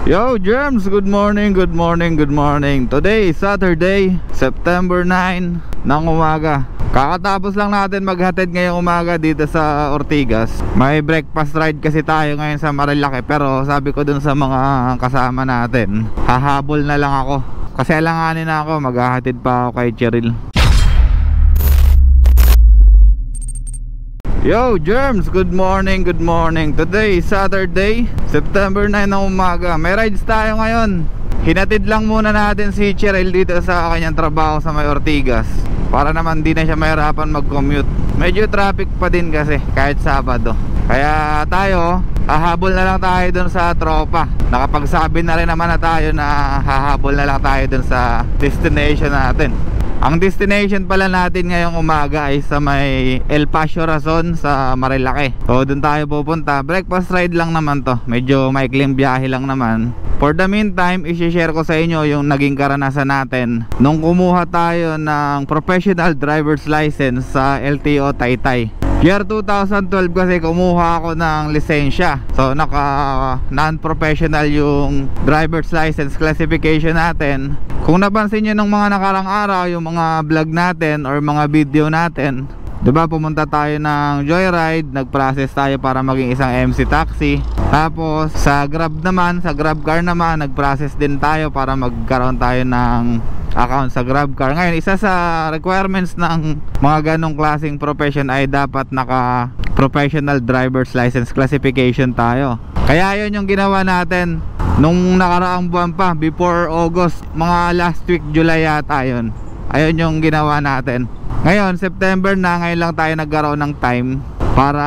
Yo Germs, good morning, good morning, good morning. Today is Saturday, September 9 ng umaga. Kakatapos lang natin maghatid ngayong umaga dito sa Ortigas. May breakfast ride kasi tayo ngayon sa Marilaki. Pero sabi ko dun sa mga kasama natin, hahabol na lang ako kasi alanganin na ako, maghahatid pa ako kay Cheryl. Yo Germs, good morning, good morning. Today is Saturday, September 9 ng umaga. May rides tayo ngayon. Hinatid lang muna natin si Cheryl dito sa kanyang trabaho sa may Ortigas, para naman di na siya mahirapan mag-commute. Medyo traffic pa din kasi kahit Sabado. Kaya tayo, hahabol na lang tayo dun sa tropa. Nakapagsabi na rin naman na tayo na hahabol na lang tayo dun sa destination natin. Ang destination pala natin ngayong umaga ay sa may El Pasio Razon sa Marilaki. So doon tayo pupunta. Breakfast ride lang naman to. Medyo maikling biyahe lang naman. For the meantime, i-share ko sa inyo yung naging karanasan natin nung kumuha tayo ng professional driver's license sa LTO Taytay. Year 2012 kasi kumuha ako ng lisensya. So naka non-professional yung driver's license classification natin. Kung napansin nyo ng mga nakarang araw, yung mga vlog natin or mga video natin, diba, pumunta tayo ng Joyride, nag-process tayo para maging isang MC taxi. Tapos sa Grab naman, sa Grab car naman, nag-process din tayo para magkaroon tayo ng account sa Grab car. Ngayon, isa sa requirements ng mga ganong klaseng profession ay dapat naka professional driver's license classification tayo. Kaya yun yung ginawa natin nung nakaraang buwan pa, before August, mga last week July yata yun. Ayun yung ginawa natin. Ngayon September na, ngayon lang tayo nagkaroon ng time para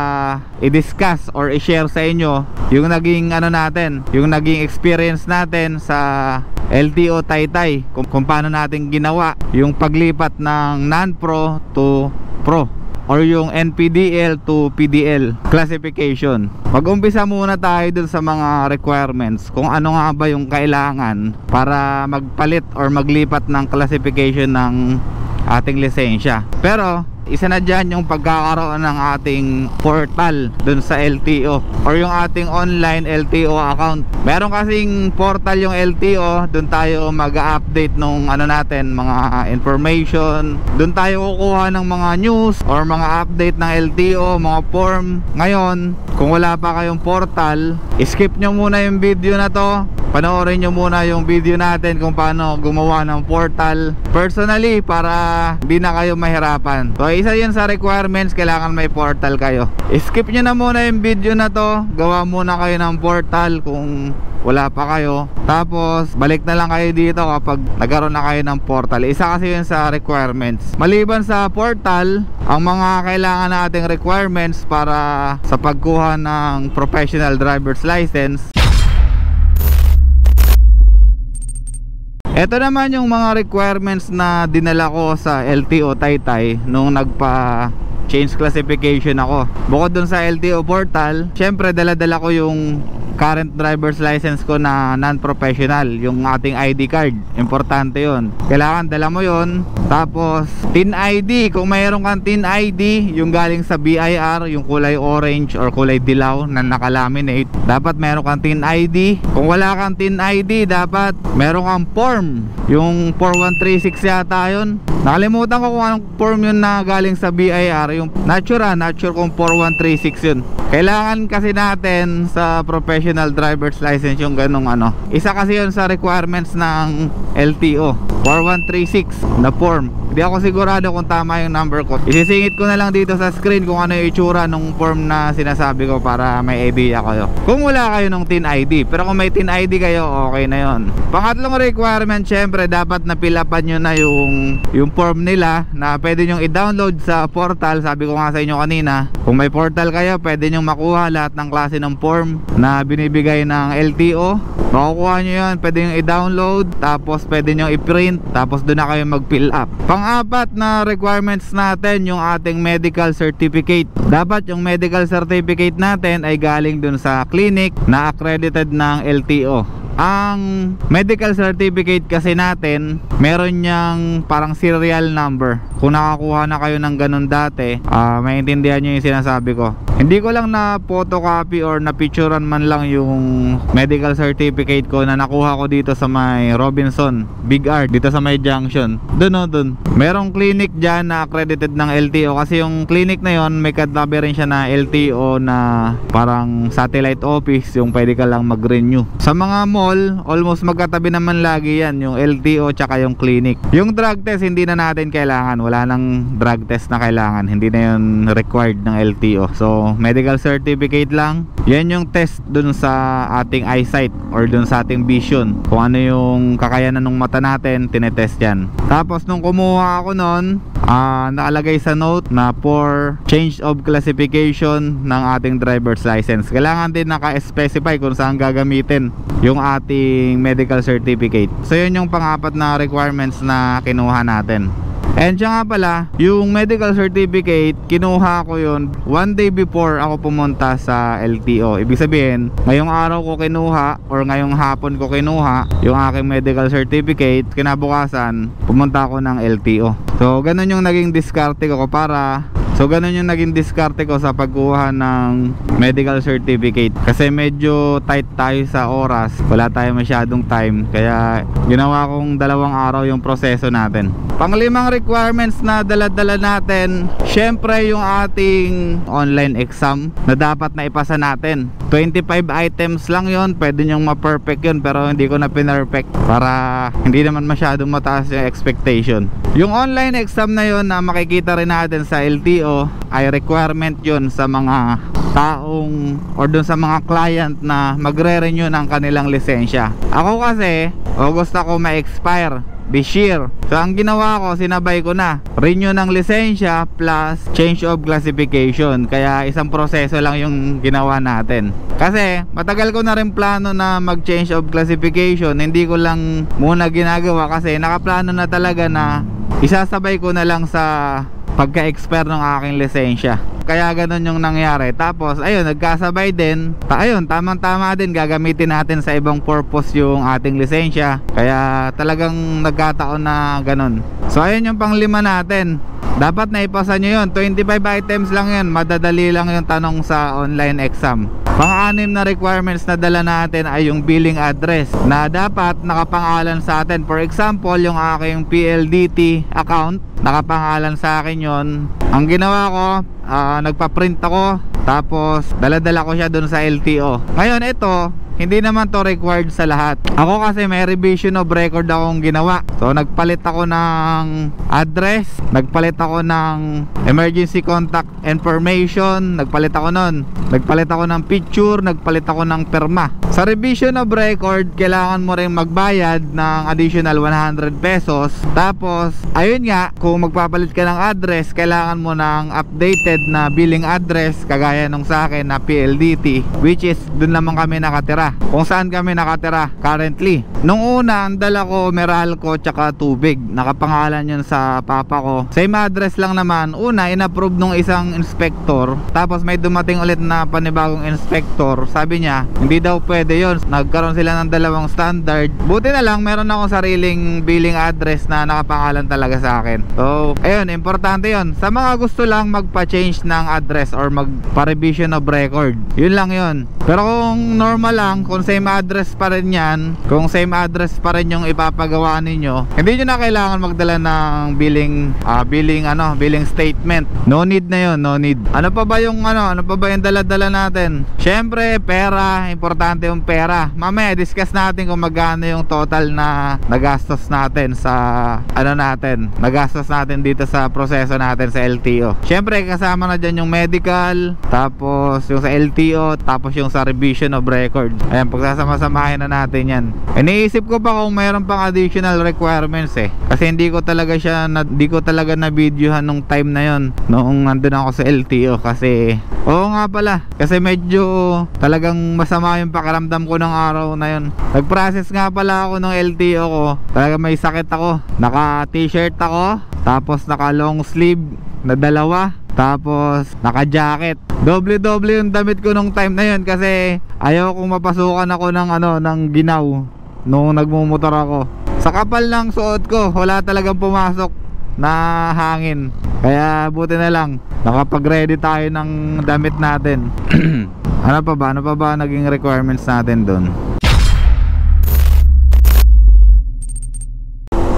i-discuss or i-share sa inyo yung naging natin, yung naging experience natin sa LTO Taytay, kung paano natin ginawa yung paglipat ng non-pro to pro or yung NPDL to PDL classification. Mag-umpisa muna tayo dun sa mga requirements, kung ano nga ba yung kailangan para magpalit or maglipat ng classification ng ating lisensya. Pero isa na dyan yung pagkakaroon ng ating portal dun sa LTO or yung ating online LTO account. Meron kasing portal yung LTO, dun tayo mag-update nung natin, mga information. Dun tayo kukuha ng mga news or mga update ng LTO, mga form. Ngayon, kung wala pa kayong portal, skip nyo muna yung video na to. Panoorin nyo muna yung video natin kung paano gumawa ng portal personally para di na kayo mahirapan. So isa yun sa requirements, kailangan may portal kayo. Skip nyo na muna yung video na to, gawa muna kayo ng portal kung wala pa kayo. Tapos balik na lang kayo dito kapag nagkaroon na kayo ng portal. Isa kasi yun sa requirements. Maliban sa portal, ang mga kailangan nating requirements para sa pagkuha ng professional driver's license, ito naman yung mga requirements na dinala ko sa LTO Taytay nung nagpa-change classification ako. Bukod dun sa LTO portal, syempre dala-dala ko yung current driver's license ko na non-professional, yung ating ID card. Importante yun, kailangan dala mo yun. Tapos TIN ID, kung mayroon kang TIN ID yung galing sa BIR, yung kulay orange or kulay dilaw na nakalaminate, dapat meron kang TIN ID. Kung wala kang TIN ID, dapat meron kang form, yung 4136 yata yun. Nakalimutan ko kung anong form yun na galing sa BIR, yung not sure kung 4136 yun. Kailangan kasi natin sa professional driver's license yung ganong isa kasi yun sa requirements ng LTO, 4136 na form. Hindi ako sigurado kung tama yung number ko. Isisingit ko na lang dito sa screen kung ano yung itsura nung form na sinasabi ko para may idea kayo. Kung wala kayo ng TIN ID, pero kung may TIN ID kayo, okay na yon. Pangatlong requirement, syempre dapat napilapan nyo na yung form nila na pwede nyo i-download sa portal. Sabi ko nga sa inyo kanina, kung may portal kayo, pwede nyo makuha lahat ng klase ng form na binibigay ng LTO. Makukuha nyo yun, pwede nyo i-download, tapos pwede nyo i-print, tapos doon na kayo mag-fill up. Pang-apat na requirements natin, yung ating medical certificate. Dapat yung medical certificate natin ay galing dun sa clinic na accredited ng LTO. Ang medical certificate kasi natin, meron niyang parang serial number. kung nakakuha na kayo ng ganun dati, maintindihan nyo yung sinasabi ko. Hindi ko lang na photocopy or na picturean man lang yung medical certificate ko na nakuha ko dito sa may Robinson Big Art, dito sa may junction. Doon merong clinic dyan na accredited ng LTO, kasi yung clinic na yon may katabi rin siya na LTO na parang satellite office, yung pwede ka lang mag-renew. Sa mga mall, almost magkatabi naman lagi yan, yung LTO tsaka yung clinic. Yung drug test hindi na natin kailangan, wala nang drug test na kailangan, hindi na yun required ng LTO. So medical certificate lang, yan yung test dun sa ating eyesight or dun sa ating vision, kung ano yung kakayanan ng mata natin, tinetest yan. Tapos nung kumuha ako nun, nakalagay sa note na for change of classification ng ating driver's license, kailangan din naka-specify kung saan gagamitin yung ating medical certificate. So yun yung pang-apat na requirements na kinuha natin. And siya nga pala, yung medical certificate, kinuha ko yun 1 day before ako pumunta sa LTO. Ibig sabihin, ngayong araw ko kinuha or ngayong hapon ko kinuha yung aking medical certificate, kinabukasan pumunta ako ng LTO. So ganun yung naging diskarte ko sa pagkuha ng medical certificate, kasi medyo tight tayo sa oras, wala tayo masyadong time, kaya ginawa kong 2 araw yung proseso natin. Panglimang requirements na dala-dala natin, syempre yung ating online exam na dapat na ipasa natin. 25 items lang yon, pwede nyong ma-perfect yun, pero hindi ko na pinperfect para hindi naman masyadong mataas yung expectation. Yung online exam na yon na makikita rin natin sa LTO ay requirement yun sa mga taong or dun sa mga client na magre-renew ng kanilang lisensya. Ako kasi, August ako ma-expire this year. So ang ginawa ko, sinabay ko na renew ng lisensya plus change of classification, kaya isang proseso lang yung ginawa natin. Kasi matagal ko na rin plano na mag change of classification, hindi ko lang muna ginagawa kasi nakaplano na talaga na isasabay ko na lang sa pagka-expire ng aking lisensya. Kaya ganun yung nangyari. Tapos ayun, nagkasabay din. Ayun, tamang-tama din, gagamitin natin sa ibang purpose yung ating lisensya. Kaya talagang nagkataon na ganun. So ayun yung pang-5 natin. Dapat na ipasa nyo yun. 25 items lang yun. Madadali lang yung tanong sa online exam. Pang-6 na requirements na dala natin ay yung billing address na dapat nakapangalan sa atin. For example, yung aking PLDT account, nakapangalan sa akin yon. Ang ginawa ko, nagpa-print ako, tapos dala-dala ko siya dun sa LTO. Ngayon ito, hindi naman to required sa lahat. Ako kasi may revision of record akong ginawa. So nagpalit ako ng address, nagpalit ako ng emergency contact information, nagpalit ako ng picture, nagpalit ako ng perma. Sa revision of record, kailangan mo rin magbayad ng additional 100 pesos. Tapos ayun nga, kung magpapalit ka ng address, kailangan mo ng updated na billing address, kagaya nung sa akin na PLDT, which is dun naman kami nakatira, kung saan kami nakatira currently. Nung una, ang dala ko Meralco tsaka tubig, nakapangalan yun sa papa ko. Same address lang naman. Una, inapprove nung isang inspector, tapos may dumating ulit na panibagong inspector. Sabi niya, hindi daw pwede yun. Nagkaroon sila ng 2 standard. Buti na lang, meron akong sariling billing address na nakapangalan talaga sa akin. So, ayun, importante yun. Sa mga gusto lang magpa-change ng address or magpa-revision of record, yun lang yun. Pero kung normal lang, kung same address pa rin yan, kung same address pa rin yung ipapagawa ninyo, hindi nyo na kailangan magdala ng billing statement. No need na yun, no need. Ano pa ba yung dala-dala natin? Syempre, pera. Importante yung pera. Mamaya discuss natin kung magkano yung total na nagastos natin sa nagastos natin dito sa proseso natin sa LTO. Syempre, kasama na dyan yung medical, tapos yung sa LTO, tapos yung sa revision of record. Ayan, pagsasama-samahin na natin yan. Iniisip ko pa kung mayroon pang additional requirements kasi hindi ko talaga na videohan nung time na yon, noong nandun ako sa LTO. Kasi oo nga pala, kasi medyo talagang masama yung pakiramdam ko ng araw na yon. Nag-process nga pala ako ng LTO ko, talaga may sakit ako. Naka t-shirt ako, tapos naka long sleeve na 2, tapos naka jacket. Doble-doble yung damit ko nung time na yun, kasi ayaw kong mapasukan ako ng ginaw nung nagmumotor ako. Sa kapal ng suot ko, wala talagang pumasok na hangin. Kaya buti na lang nakapag-ready tayo ng damit natin. Ano pa ba naging requirements natin dun?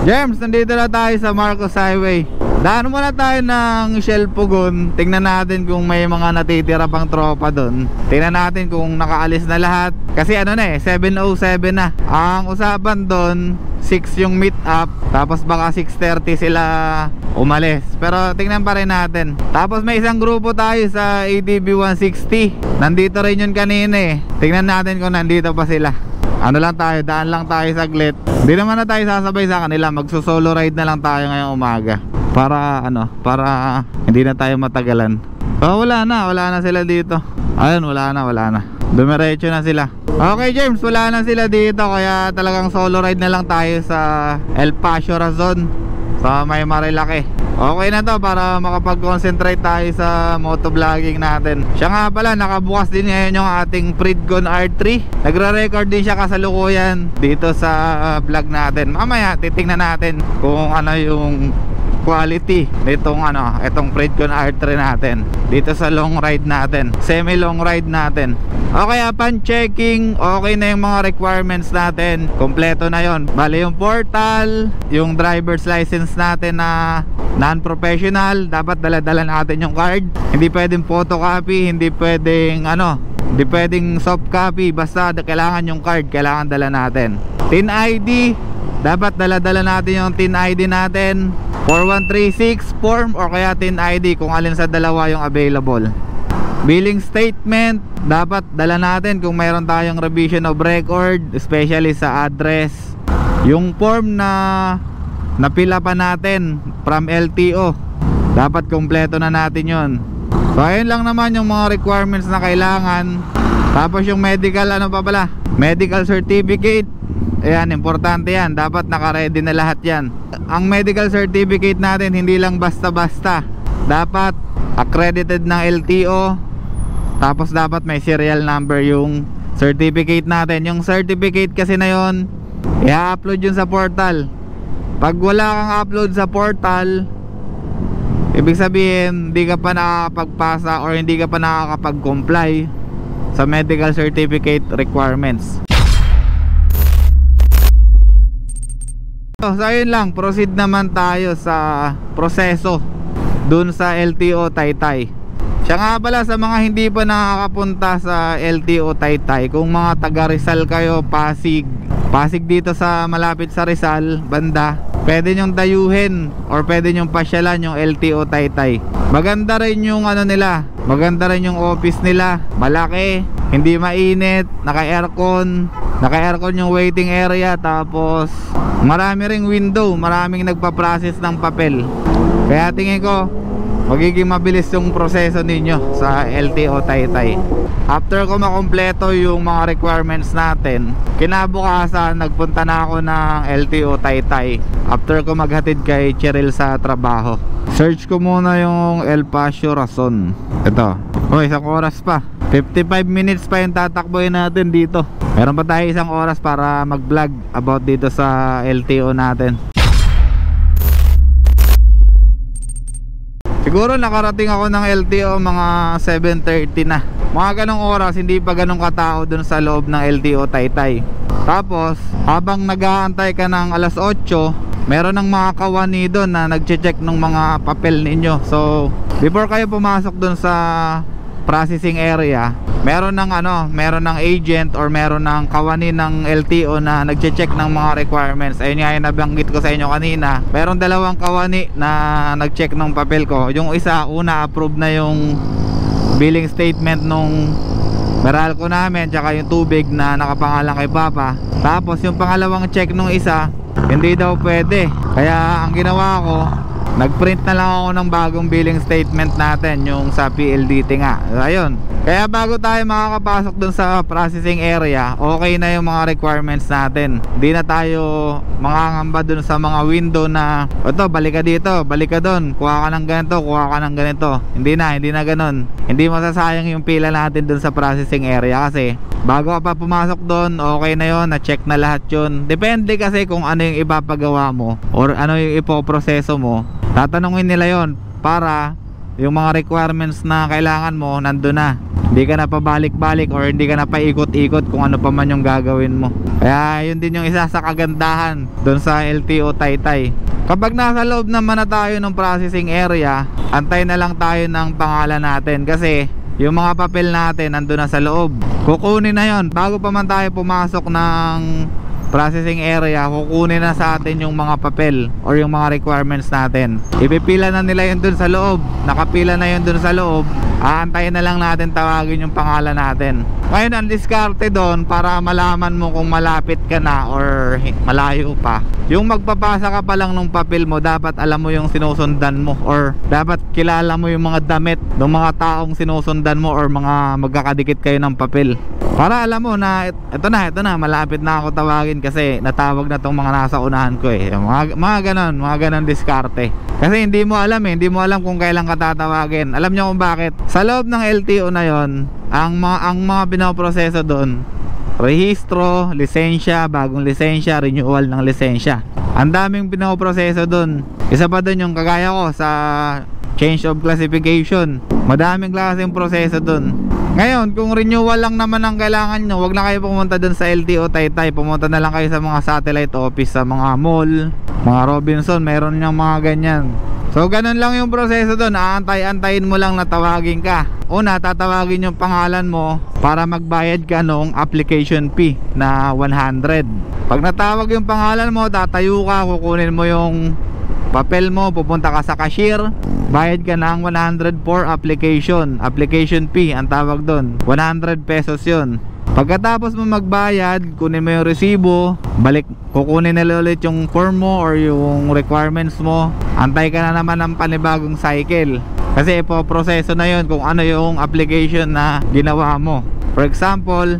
James, nandito na tayo sa Marcos Highway. Daan muna tayo ng Shell Pugon. Tingnan natin kung may mga natitira pang tropa doon. Tingnan natin kung nakaalis na lahat. Kasi ano na 7:07 na. Ang usapan doon 6 yung meet up. Tapos baka 6:30 sila umalis. Pero tingnan pa rin natin. Tapos may isang grupo tayo sa ATV 160. Nandito rin yun kanina Tingnan natin kung nandito pa sila. Ano lang tayo, daan lang tayo saglit. Hindi naman na tayo sasabay sa kanila. Magso-solo ride na lang tayo ngayong umaga. Para hindi na tayo matagalan. Wala na sila dito. Ayun, wala na. Dumiretso na sila. Okay James, wala na sila dito. Kaya talagang solo ride na lang tayo sa El Pasio Razon, sa may Marilake. Okay na to para makapag-concentrate tayo sa motovlogging natin. Siya nga pala, nakabukas din ngayon yung ating Fridgon R3. Nagre-record din siya kasalukuyan dito sa vlog natin. Mamaya titingnan natin kung ano yung quality nitong itong Fridgon R3 natin dito sa long ride natin, semi long ride natin. Okay, upon checking, okay na yung mga requirements natin. Kompleto na yon. Bale yung portal, yung driver's license natin na non-professional, dapat dala-dala natin yung card. Hindi pwedeng photocopy, hindi pwedeng soft copy. Basta kailangan yung card, kailangan dala natin. TIN ID, dapat dala-dala natin yung TIN ID natin. 4136 form or kaya TIN ID kung alin sa dalawa yung available. Billing statement, dapat dala natin kung mayroon tayong revision of record, especially sa address. Yung form na napila pa natin from LTO, dapat kompleto na natin yon. So ayun lang naman yung mga requirements na kailangan. Tapos yung medical medical certificate. Ayan, importante yan. Dapat naka-ready na lahat yan. Ang medical certificate natin hindi lang basta-basta. Dapat accredited ng LTO. Tapos dapat may serial number yung certificate natin. Yung certificate kasi na yon, i-upload yun sa portal. Pag wala kang upload sa portal, ibig sabihin hindi ka pa nakakapagpasa or hindi ka pa nakakapag-comply sa medical certificate requirements. So ayun lang, proceed naman tayo sa proseso dun sa LTO Taytay. Siya nga pala, sa mga hindi pa nakakapunta sa LTO Taytay, kung mga taga Rizal kayo, Pasig dito sa malapit sa Rizal banda, pwede nyong dayuhin or pwede nyong pasyalan yung LTO Taytay. Maganda rin yung maganda rin yung office nila, malaki, hindi mainit, naka-aircon yung waiting area. Tapos marami ring window, maraming nagpa-process ng papel. Kaya tingin ko magiging mabilis yung proseso ninyo sa LTO Taytay. After ko makompleto yung mga requirements natin, kinabukasan nagpunta na ako ng LTO Taytay. After ko maghatid kay Cheryl sa trabaho, search ko muna yung El Pasio Razon. Ito, isang oras pa, 55 minutes pa yung tatakboy natin dito. Meron pa tayo isang oras para mag-vlog about dito sa LTO natin. Siguro nakarating ako ng LTO mga 7:30 na. Mga ganong oras, hindi pa ganong katao dun sa loob ng LTO Taytay. Tapos habang nag-aantay ka ng alas 8, meron ng mga kawani doon na nagche-check ng mga papel ninyo. So before kayo pumasok dun sa processing area, meron ng agent or meron ng kawani ng LTO na nagche-check ng mga requirements. Ayun nga yung nabanggit ko sa inyo kanina. Meron dalawang kawani na nag-check ng papel ko. Yung isa, approve na yung billing statement nung Meralco namin, tsaka yung tubig na nakapangalan kay Papa. Tapos yung pangalawang check nung isa, hindi daw pwede. Kaya ang ginawa ko, nagprint na lang ako ng bagong billing statement natin, yung sa PLDT nga. Ayun. Kaya bago tayo makakapasok dun sa processing area, okay na yung mga requirements natin. Hindi na tayo mangangamba dun sa mga window na ito, balik ka dito, balik ka dun, kuha ka ng ganito, kuha ka ng ganito. Hindi na ganun. Hindi masasayang yung pila natin dun sa processing area kasi bago ka pa pumasok dun, okay na yun, na-check na lahat yun. Depende kasi kung ano yung ipapagawa mo or ano yung ipoproseso mo. Tatanungin nila yon para yung mga requirements na kailangan mo nandun na. Hindi ka na pabalik-balik or hindi ka na paikot-ikot kung ano pa man yung gagawin mo. Kaya yun din yung isa sa kagandahan doon sa LTO Taytay. Kapag nasa loob naman na tayo ng processing area, antay na lang tayo ng pangalan natin kasi yung mga papel natin nandun na sa loob. Kukunin na yon bago pa man tayo pumasok ng processing area. Kukunin na sa atin yung mga papel or yung mga requirements natin. Ipipila na nila yun dun sa loob. Nakapila na yun dun sa loob. Aantayin na lang natin tawagin yung pangalan natin. Ngayon ang diskarte doon para malaman mo kung malapit ka na or malayo pa. Yung magpapasa ka pa lang ng papel mo, dapat alam mo yung sinusundan mo or dapat kilala mo yung mga damit ng mga taong sinusundan mo or mga magkakadikit kayo ng papel. Para alam mo na ito na, malapit na ako tawagin kasi natawag na tong mga nasa unahan ko eh. Mga ganon diskarte. Kasi hindi mo alam kung kailan ka tatawagin. Alam nyo kung bakit? Sa loob ng LTO na yon, ang mga pinoproseso doon, rehistro, lisensya, bagong lisensya, renewal ng lisensya. Ang daming pinoproseso doon. Isa pa doon yung kagaya ko sa change of classification. Madaming klaseng proseso doon. Ngayon, kung renewal lang naman ang kailangan nyo, wag na kayo pumunta dun sa LTO Taytay. Pumunta na lang kayo sa mga satellite office, sa mga mall, mga Robinson, meron niyang mga ganyan. So ganun lang yung proseso dun. Aantay-antayin mo lang na tawagin ka. Una, tatawagin yung pangalan mo para magbayad ka nung application fee na 100. Pag natawag yung pangalan mo, tatayo ka, kukunin mo yung papel mo, pupunta ka sa cashier, bayad ka ng 100 for application fee ang tawag doon. 100 pesos yun. Pagkatapos mo magbayad, kunin mo yung resibo, kukunin nila ulit yung form mo or yung requirements mo. Antay ka na naman ng panibagong cycle kasi ipoproseso na yun kung ano yung application na ginawa mo. For example,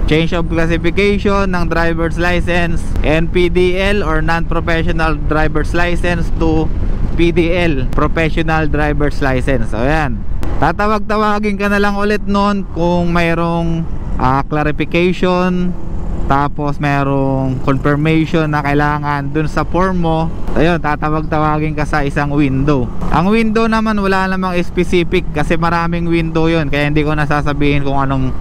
change of classification ng driver's license, NPDL or non-professional driver's license to PDL, professional driver's license. So yan, tatawagin ka na lang ulit nun kung mayroong clarification, tapos mayroong confirmation na kailangan dun sa form mo. Ayun, tatawagin ka sa isang window. Ang window naman wala namang specific kasi maraming window yun, kaya hindi ko nasasabihin kung anong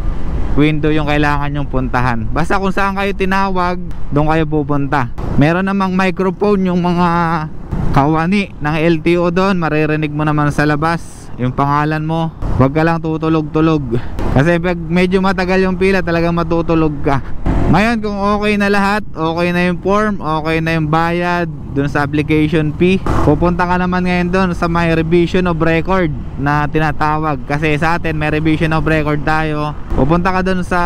window yung kailangan yung puntahan. Basta kung saan kayo tinawag, doon kayo pupunta. Meron namang microphone yung mga kawani ng LTO doon. Maririnig mo naman sa labas yung pangalan mo. Huwag ka lang tutulog-tulog kasi pag medyo matagal yung pila, talagang matutulog ka. Ngayon, kung okay na lahat, okay na yung form, okay na yung bayad dun sa application fee, pupunta ka naman ngayon dun sa may revision of record na tinatawag. Kasi sa atin may revision of record tayo. Pupunta ka dun sa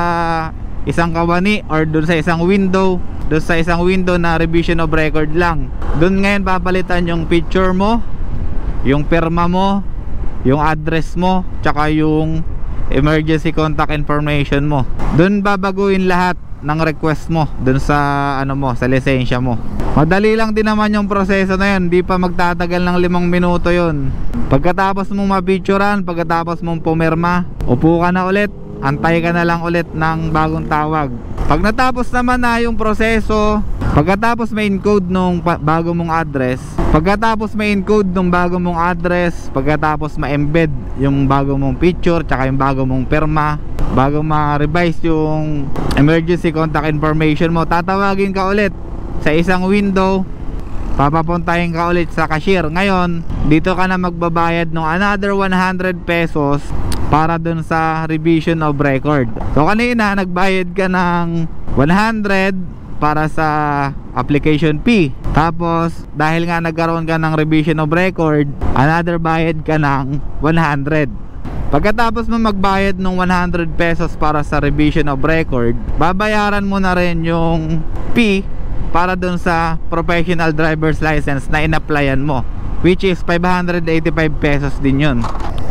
isang kawani or dun sa isang window, dun sa isang window na revision of record lang. Dun ngayon papalitan yung picture mo, yung pirma mo, yung address mo, tsaka yung emergency contact information mo. Dun babaguhin lahat ng request mo dun sa sa lisensya mo. Madali lang din naman yung proseso na yun. Hindi pa magtatagal ng 5 minuto yun. Pagkatapos mong mapicturan, pagkatapos mong pumirma, upo ka na ulit, antay ka na lang ulit ng bagong tawag. Pag natapos naman na yung proseso, pagkatapos may encode nung bago mong address, pagkatapos may encode nung bago mong address, pagkatapos ma-embed yung bago mong picture tsaka yung bago mong pirma, bago ma-revise yung emergency contact information mo, tatawagin ka ulit sa isang window, papapuntahin ka ulit sa cashier. Ngayon, dito ka na magbabayad ng another 100 pesos para dun sa revision of record. So kanina nagbayad ka ng 100 para sa application fee. Tapos dahil nga nagkaroon ka ng revision of record, another bayad ka ng 100. Pagkatapos mo magbayad ng 100 pesos para sa revision of record, babayaran mo na rin yung fee para dun sa professional driver's license na in-applyan mo, which is 585 pesos din yun.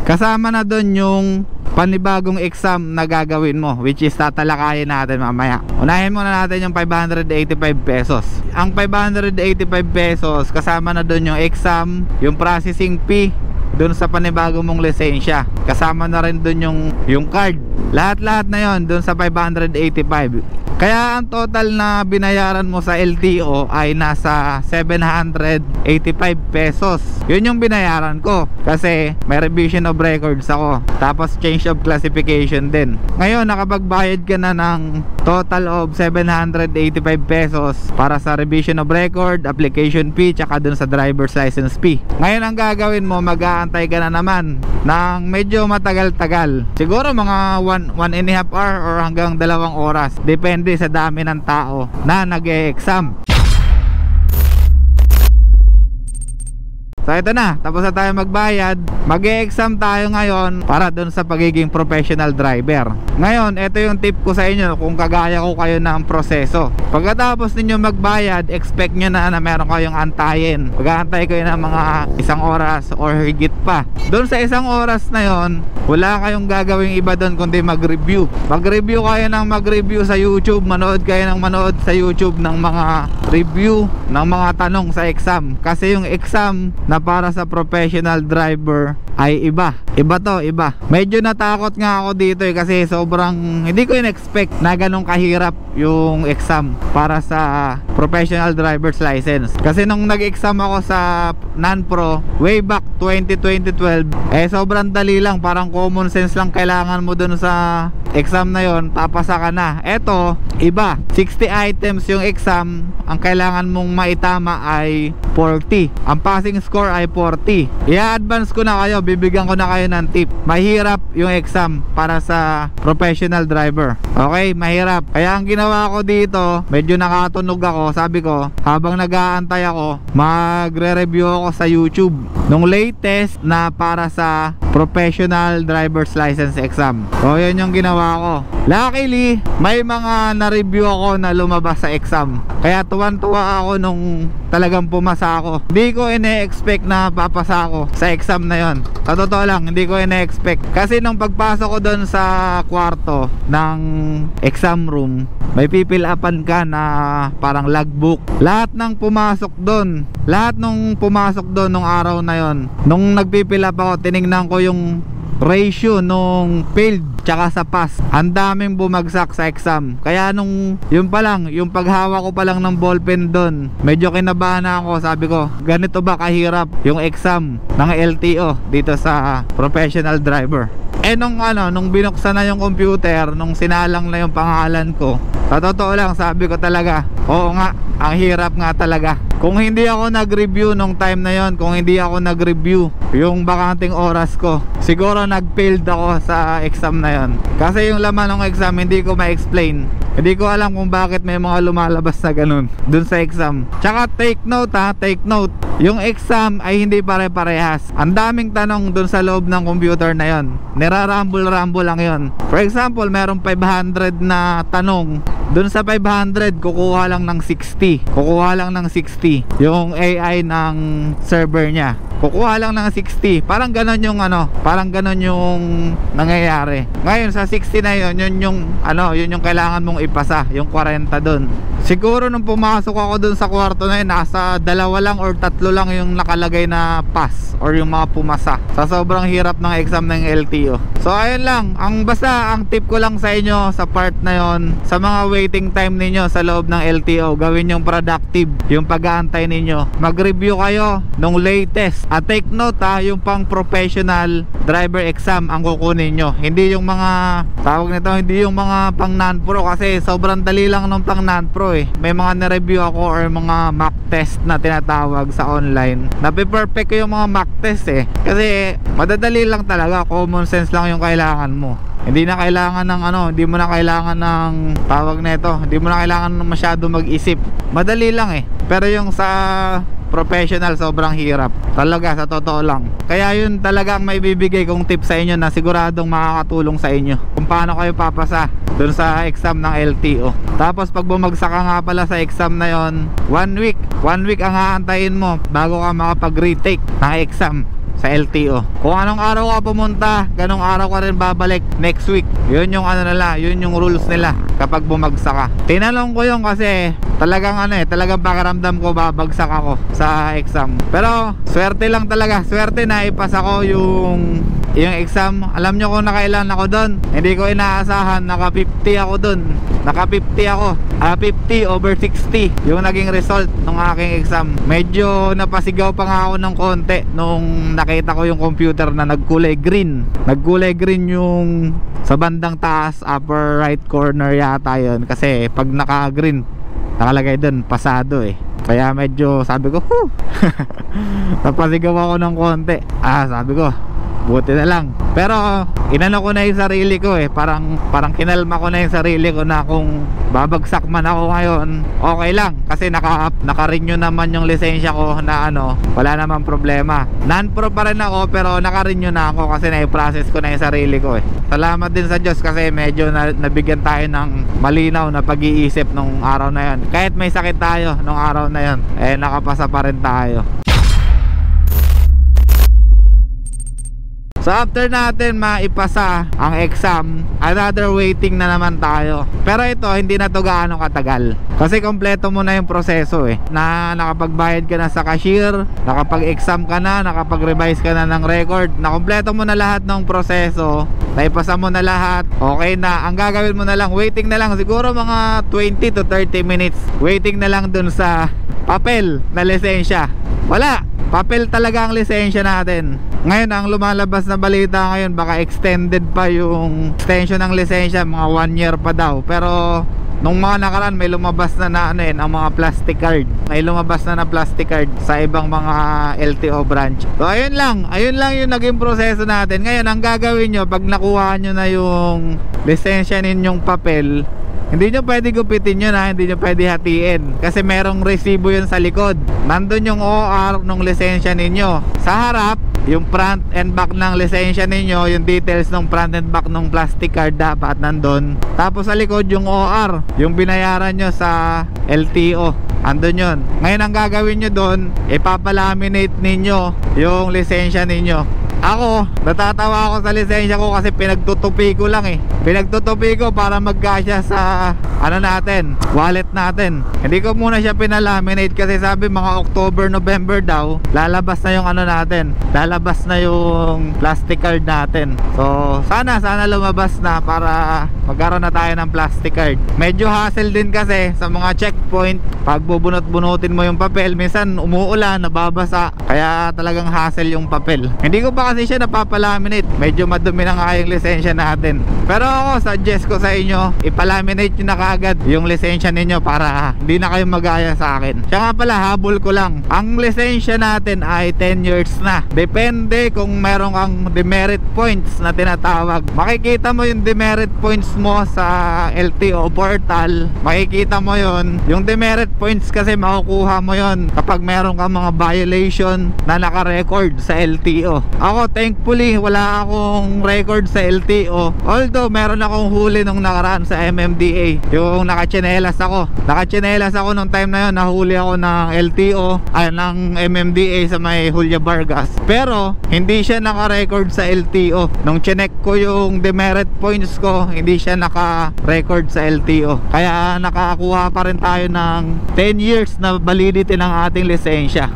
Kasama na dun yung panibagong exam na gagawin mo, which is tatalakayin natin mamaya. Unahin muna natin yung 585 pesos. Ang 585 pesos kasama na dun yung exam, yung processing fee dun sa panibago mong lisensya, kasama na rin dun yung card. Lahat-lahat na yon dun sa 585. Kaya ang total na binayaran mo sa LTO ay nasa 785 pesos. Yun yung binayaran ko kasi may revision of records ako, tapos change of classification din. Ngayon nakapagbayad ka na ng total of 785 pesos para sa revision of record, application fee, tsaka dun sa driver's license fee. Ngayon ang gagawin mo, mag-aantay ka na naman ng medyo matagal-tagal, siguro mga 1.5 hour or hanggang 2 oras, depende sa dami ng tao na nag-e-exam. So ito na, tapos na tayo magbayad. Mag-e-exam tayo ngayon para dun sa pagiging professional driver. Ngayon, ito yung tip ko sa inyo kung kagaya ko kayo ng proseso. Pagkatapos ninyo magbayad, expect nyo na meron kayong antayin. Pag-aantay kayo ng mga 1 oras or higit pa. Dun sa 1 oras na yon, wala kayong gagawing iba dun kundi mag-review. Mag-review kayo ng mag-review sa YouTube. Manood kayo ng manood sa YouTube ng mga review ng mga tanong sa exam. Kasi yung exam na para sa professional driver ay iba. Iba to, iba. Medyo natakot nga ako dito kasi sobrang hindi ko in-expect na ganun kahirap yung exam para sa professional driver's license. Kasi nung nag-exam ako sa non-pro way back 2012, sobrang dali lang, parang common sense lang kailangan mo dun sa exam na yon, papasa ka na. Eto, iba. 60 items yung exam, ang kailangan mong maitama ay 40. Ang passing score ay 40. I-advance ko na kayo, bibigyan ko na kayo ng tip. Mahirap yung exam para sa professional driver. Okay, mahirap. Kaya ang ginawa ko dito, medyo nakatunog ako. Sabi ko, habang nag-aantay ako, magre-review ako sa YouTube nung latest na para sa professional driver's license exam. So yun yung ginawa ko. Luckily, may mga na-review ako na lumabas sa exam. Kaya tuwan-tuwa ako nung talagang pumasa ako. Hindi ko ine-expect na papasa ako sa exam na yon. Sa totoo lang, hindi ko ine-expect. Kasi nung pagpasok ko doon sa kwarto ng exam room, may pipil-upan ka na parang logbook. Lahat ng pumasok doon, lahat nung pumasok doon nung araw na yon, nung nagpipil-up ako, tinignan ko yung ratio nung failed tsaka sa pass. Ang daming bumagsak sa exam. Kaya nung yun pa lang, yung paghawak ko pa lang ng ballpen doon, medyo kinabahan na ako. Sabi ko, ganito ba kahirap yung exam ng LTO dito sa professional driver? Nung binuksan na yung computer, nung sinalang na yung pangalan ko, sa totoo lang, sabi ko talaga, oo nga, ang hirap nga talaga. Kung hindi ako nag-review nung time na yon, kung hindi ako nag-review yung bakanting oras ko, siguro nag-failed ako sa exam na yon. Kasi yung laman ng exam, hindi ko ma-explain. Hindi ko alam kung bakit may mga lumalabas na ganun dun sa exam. Tsaka take note ha, take note. Yung exam ay hindi pare-parehas. Ang daming tanong dun sa loob ng computer na yon. Nirarumble-rumble lang yon. For example, merong 500 na tanong. Dun sa 500, kukuha lang ng 60. Kukuha lang ng 60 yung AI ng server niya. Kukuha lang ng 60. Parang ganon yung parang ganon yung nangyayari. Ngayon sa 60 na yun, yun yung kailangan mong ipasa, yung 40 dun. Siguro nung pumasok ako dun sa kwarto na yun, nasa 2 lang or 3 lang yung nakalagay na pass or yung mga pumasa sa sobrang hirap ng exam ng LTO. So ayun lang, ang tip ko lang sa inyo sa part na yon, sa mga waiting time ninyo sa loob ng LTO, gawin yung productive yung pag-aantay ninyo. Mag-review kayo nung latest. At take note yung pang professional driver exam ang kukunin nyo. Hindi yung mga hindi yung mga pang non-pro, kasi sobrang dali lang nung pang non-pro eh. May mga na-review ako or mga mock test na tinatawag sa online. Napi-perfect ko yung mga mock test eh. Kasi madadali lang talaga, common sense lang yung kailangan mo. Hindi na kailangan ng hindi mo na kailangan ng hindi mo na kailangan ng masyado mag-isip. Madali lang eh. Pero yung sa professional, sobrang hirap talaga, sa totoo lang. Kaya yun talaga ang may bibigay kong tip sa inyo na siguradong makakatulong sa inyo kung paano kayo papasa dun sa exam ng LTO. Tapos pag bumagsak ka nga pala sa exam na yon, 1 week ang aantayin mo bago ka makapag-retake ng exam sa LTO. Kung anong araw ka pumunta, ganong araw ka rin babalik next week. Yun yung yun yung rules nila kapag bumagsak ka. Tinanong ko yun kasi talagang talagang pakiramdam ko babagsak ako sa exam. Pero swerte lang talaga, swerte na ipasa ko yung exam. Alam nyo kung nakailan ako doon? Hindi ko inaasahan, naka 50 ako doon. Naka 50 ako, 50 over 60 yung naging result ng aking exam. Medyo napasigaw pa nga ako ng konti nung nakita ko yung computer na nagkulay green. Nagkulay green yung sa bandang taas, upper right corner yata yun. Kasi pag naka green nakalagay doon pasado kaya medyo sabi ko napasigaw ako ng konti. Sabi ko buti na lang. Pero inano ko na yung sarili ko parang kinalma ko na yung sarili ko na kung babagsak man ako ngayon, okay lang. Kasi naka-renew naman yung lisensya ko na wala namang problema. Non-pro pa rin ako pero naka-renew na ako kasi na-process ko na yung sarili ko Salamat din sa Diyos kasi medyo nabigyan tayo ng malinaw na pag-iisip nung araw na yon. Kahit may sakit tayo nung araw na yon, nakapasa pa rin tayo. So after natin maipasa ang exam, another waiting na naman tayo. Pero ito hindi na to gaano katagal kasi kompleto mo na yung proseso na nakapagbayad ka na sa cashier, nakapag-exam ka na, nakapag-revise ka na ng record, nakompleto mo na lahat ng proseso, naipasa mo na lahat, okay na. Ang gagawin mo na lang, waiting na lang siguro mga 20 to 30 minutes. Waiting na lang dun sa papel na lisensya. Wala, papel talaga ang lisensya natin. Ngayon ang lumalabas na balita ngayon, baka extended pa yung extension ng lisensya, mga 1 year pa daw. Pero nung mga nakaraan may lumabas na ang mga plastic card. May lumabas na plastic card sa ibang mga LTO branch. So ayun lang yung naging proseso natin. Ngayon ang gagawin nyo pag nakuha nyo na yung lisensya ninyong papel, hindi nyo pwede gupitin yun hindi nyo pwede hatiin kasi merong resibo yun sa likod. Nandun yung OR nung lisensya ninyo. Sa harap, yung front and back ng lisensya ninyo, yung details ng front and back ng plastic card dapat nandun. Tapos sa likod yung OR, yung binayaran nyo sa LTO, andun yun. Ngayon ang gagawin nyo dun, ipapalaminate ninyo yung lisensya ninyo. Ako, natatawa ako sa lisensya ko kasi pinagtutupi ko lang Pinagtutupi ko para magkasya sa natin, wallet natin. Hindi ko muna siya pinalaminate kasi sabi mga October, November daw lalabas na yung natin, lalabas na yung plastic card natin. So sana lumabas na para magkaroon na tayo ng plastic card. Medyo hassle din kasi sa mga checkpoint, pag bubunot-bunutin mo yung papel, minsan umuulan, nababasa, kaya talagang hassle yung papel. Hindi ko pa kasi siya napapalaminate, medyo madumi na nga yung lisensya natin. Pero ako, suggest ko sa inyo, ipalaminate nyo na kaagad yung lisensya ninyo para hindi na kayo magaya sa akin. Siya nga pala, habol ko lang, ang lisensya natin ay 10 years na. Depende kung meron kang demerit points na tinatawag. Makikita mo yung demerit points mo sa LTO portal, makikita mo yon. Yung demerit points kasi makukuha mo yon kapag meron kang mga violation na naka-record sa LTO. Ako thankfully wala akong record sa LTO, although meron akong huli nung nakaraan sa MMDA. Yung nakachinelas ako nung time na yun, nahuli ako ng LTO ng MMDA sa may Julia Vargas, pero hindi siya naka-record sa LTO. Nung chinek ko yung demerit points ko, hindi siya naka-record sa LTO, kaya nakakuha pa rin tayo ng 10 years na validity ng ating lisensya.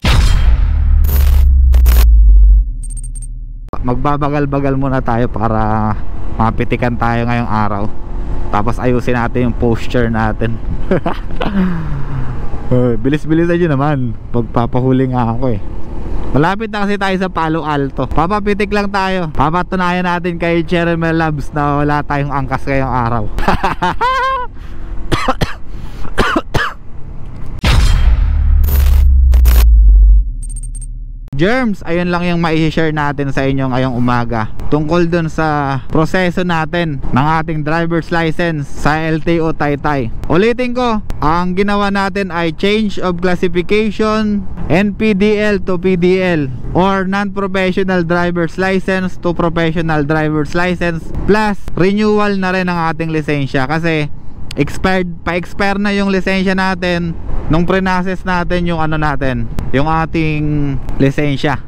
Magbabagal-bagal muna tayo para mapitikan tayo ngayong araw. Tapos ayusin natin yung posture natin. Bilis-bilisan nyo naman, pagpapahuli nga ako Malapit na kasi tayo sa Palo Alto. Papapitik lang tayo. Papatunayan natin kay Cheremel Labs na wala tayong angkas ngayong araw. Germs, ayun lang yung mai-share natin sa inyo ngayong umaga tungkol dun sa proseso natin ng ating driver's license sa LTO Taytay. Ulitin ko, ang ginawa natin ay change of classification NPDL to PDL or non-professional driver's license to professional driver's license, plus renewal na rin ang ating lisensya kasi pa-expire na yung lisensya natin nung pre-process natin yung natin, yung ating lisensya.